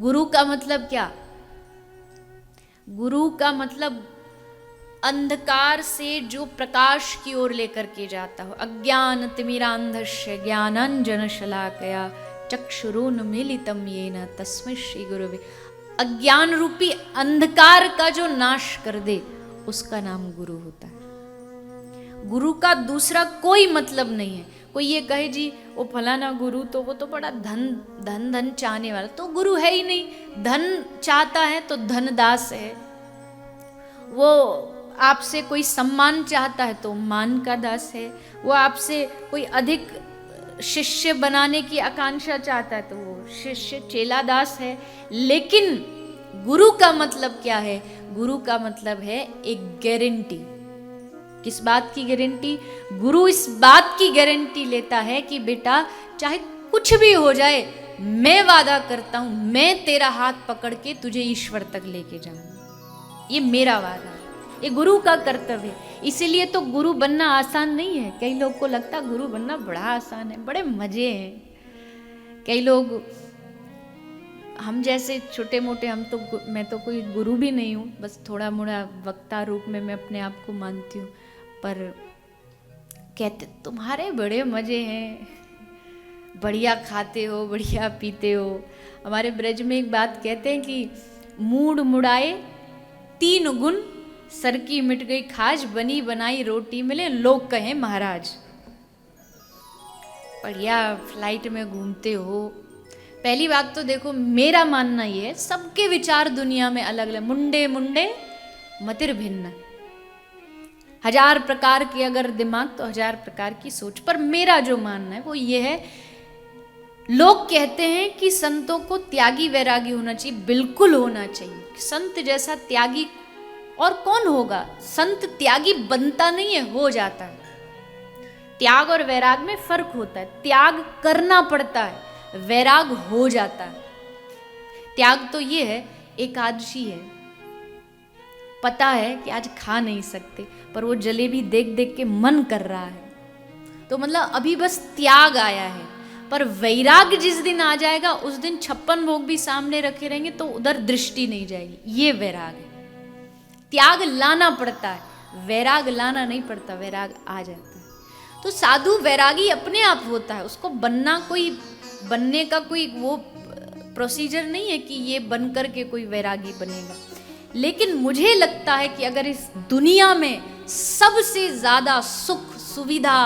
गुरु का मतलब क्या? गुरु का मतलब अंधकार से जो प्रकाश की ओर लेकर के जाता हो। अज्ञान तिमिरांधस्य ज्ञानांजन शलाकया चक्षुरुन्मीलितं येन तस्मै श्री गुरुवे। अज्ञान रूपी अंधकार का जो नाश कर दे उसका नाम गुरु होता है। गुरु का दूसरा कोई मतलब नहीं है। कोई ये कहे जी वो फलाना गुरु तो वो तो बड़ा धन धन धन चाहने वाला, तो गुरु है ही नहीं। धन चाहता है तो धनदास है। वो आपसे कोई सम्मान चाहता है तो मान का दास है। वो आपसे कोई अधिक शिष्य बनाने की आकांक्षा चाहता है तो वो शिष्य चेला दास है। लेकिन गुरु का मतलब क्या है? गुरु का मतलब है एक गारंटी। किस बात की गारंटी? गुरु इस बात की गारंटी लेता है कि बेटा चाहे कुछ भी हो जाए, मैं वादा करता हूं मैं तेरा हाथ पकड़ के तुझे ईश्वर तक लेके जाऊंगा। ये मेरा वादा है, ये गुरु का कर्तव्य है। इसीलिए तो गुरु बनना आसान नहीं है। कई लोग को लगता गुरु बनना बड़ा आसान है, बड़े मजे हैं। कई लोग हम जैसे छोटे मोटे, मैं तो कोई गुरु भी नहीं हूँ, बस थोड़ा मोड़ा वक्ता रूप में मैं अपने आप को मानती हूँ। पर कहते तुम्हारे बड़े मजे हैं, बढ़िया खाते हो, बढ़िया पीते हो। हमारे ब्रज में एक बात कहते हैं कि मूड मुड़ाए 3 गुण, सर की मिट गई खाज, बनी बनाई रोटी मिले लोग कहें महाराज। बढ़िया फ्लाइट में घूमते हो। पहली बात तो देखो, मेरा मानना ये है सबके विचार दुनिया में अलग अलग। मुंडे मुंडे मतिर भिन्न, 1000 प्रकार के अगर दिमाग तो 1000 प्रकार की सोच। पर मेरा जो मानना है वो ये है, लोग कहते हैं कि संतों को त्यागी वैरागी होना चाहिए। बिल्कुल होना चाहिए। संत जैसा त्यागी और कौन होगा? संत त्यागी बनता नहीं है, हो जाता है। त्याग और वैराग में फर्क होता है। त्याग करना पड़ता है, वैराग हो जाता है। त्याग तो ये है, एकादशी है, पता है कि आज खा नहीं सकते, पर वो जलेबी देख देख के मन कर रहा है, तो मतलब अभी बस त्याग आया है। पर वैराग जिस दिन आ जाएगा उस दिन 56 भोग भी सामने रखे रहेंगे तो उधर दृष्टि नहीं जाएगी। ये वैराग है। त्याग लाना पड़ता है, वैराग लाना नहीं पड़ता, वैराग आ जाता है। तो साधु वैरागी अपने आप होता है। उसको बनने का कोई वो प्रोसीजर नहीं है कि ये बन करके कोई वैरागी बनेगा। लेकिन मुझे लगता है कि अगर इस दुनिया में सबसे ज्यादा सुख, सुविधा,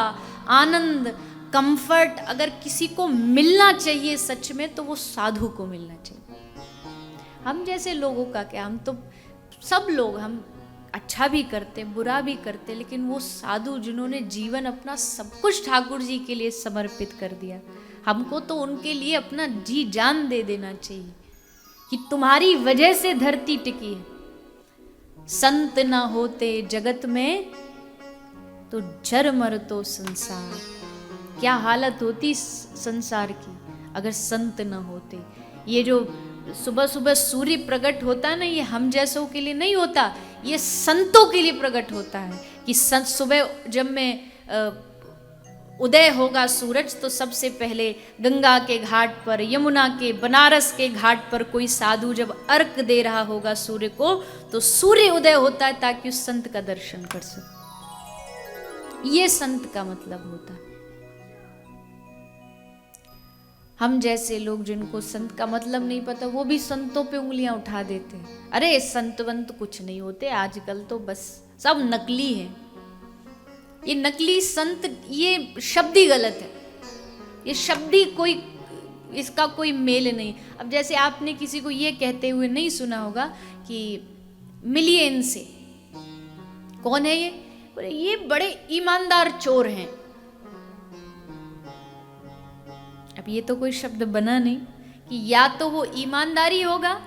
आनंद, कंफर्ट अगर किसी को मिलना चाहिए सच में, तो वो साधु को मिलना चाहिए। हम जैसे लोगों का क्या, हम तो सब लोग, हम अच्छा भी करते, बुरा भी करते, लेकिन वो साधु जिन्होंने जीवन अपना सब कुछ ठाकुर जी के लिए समर्पित कर दिया, हमको तो उनके लिए अपना जी जान दे देना चाहिए कि तुम्हारी वजह से धरती टिकी है। संत ना होते जगत में तो जर मर तो संसार। क्या हालत होती संसार की अगर संत ना होते। ये जो सुबह सुबह सूर्य प्रकट होता है ना, ये हम जैसों के लिए नहीं होता, ये संतों के लिए प्रकट होता है। कि सुबह जब मैं उदय होगा सूरज, तो सबसे पहले गंगा के घाट पर, यमुना के, बनारस के घाट पर कोई साधु जब अर्घ दे रहा होगा सूर्य को, तो सूर्य उदय होता है ताकि उस संत का दर्शन कर सके। ये संत का मतलब होता है। हम जैसे लोग जिनको संत का मतलब नहीं पता, वो भी संतों पे उंगलियां उठा देते हैं। अरे संत वंत कुछ नहीं होते, आजकल तो बस सब नकली है। ये नकली संत, ये शब्द ही गलत है। ये शब्द ही कोई, इसका कोई मेल नहीं। अब जैसे आपने किसी को ये कहते हुए नहीं सुना होगा कि मिलिए इनसे। कौन है ये? बोले ये बड़े ईमानदार चोर हैं। अब ये तो कोई शब्द बना नहीं कि या तो वो ईमानदारी होगा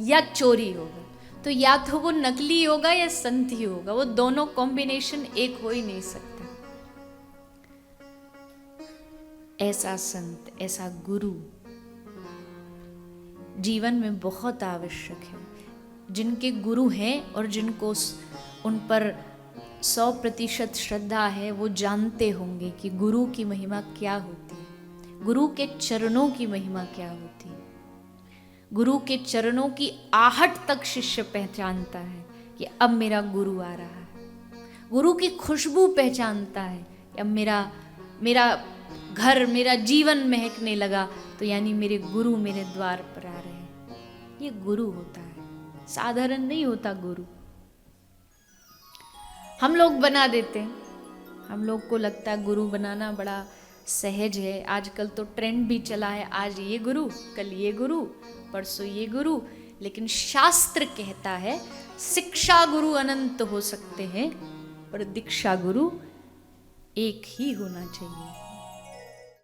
या चोरी होगा, तो या तो वो नकली होगा या संत ही होगा। वो दोनों कॉम्बिनेशन एक हो ही नहीं सकता। ऐसा संत, ऐसा गुरु जीवन में बहुत आवश्यक है। जिनके गुरु हैं और जिनको उन पर 100% श्रद्धा है, वो जानते होंगे कि गुरु की महिमा क्या होती है, गुरु के चरणों की महिमा क्या होती है। गुरु के चरणों की आहट तक शिष्य पहचानता है कि अब मेरा गुरु आ रहा है। गुरु की खुशबू पहचानता है कि अब मेरा मेरा घर, मेरा जीवन महकने लगा, तो यानी मेरे गुरु मेरे द्वार पर आ रहे हैं। ये गुरु होता है, साधारण नहीं होता गुरु। हम लोग बना देते हैं, हम लोग को लगता है गुरु बनाना बड़ा सहज है। आजकल तो ट्रेंड भी चला है, आज ये गुरु, कल ये गुरु, परसों ये गुरु। लेकिन शास्त्र कहता है शिक्षा गुरु अनंत हो सकते हैं, पर दीक्षा गुरु एक ही होना चाहिए।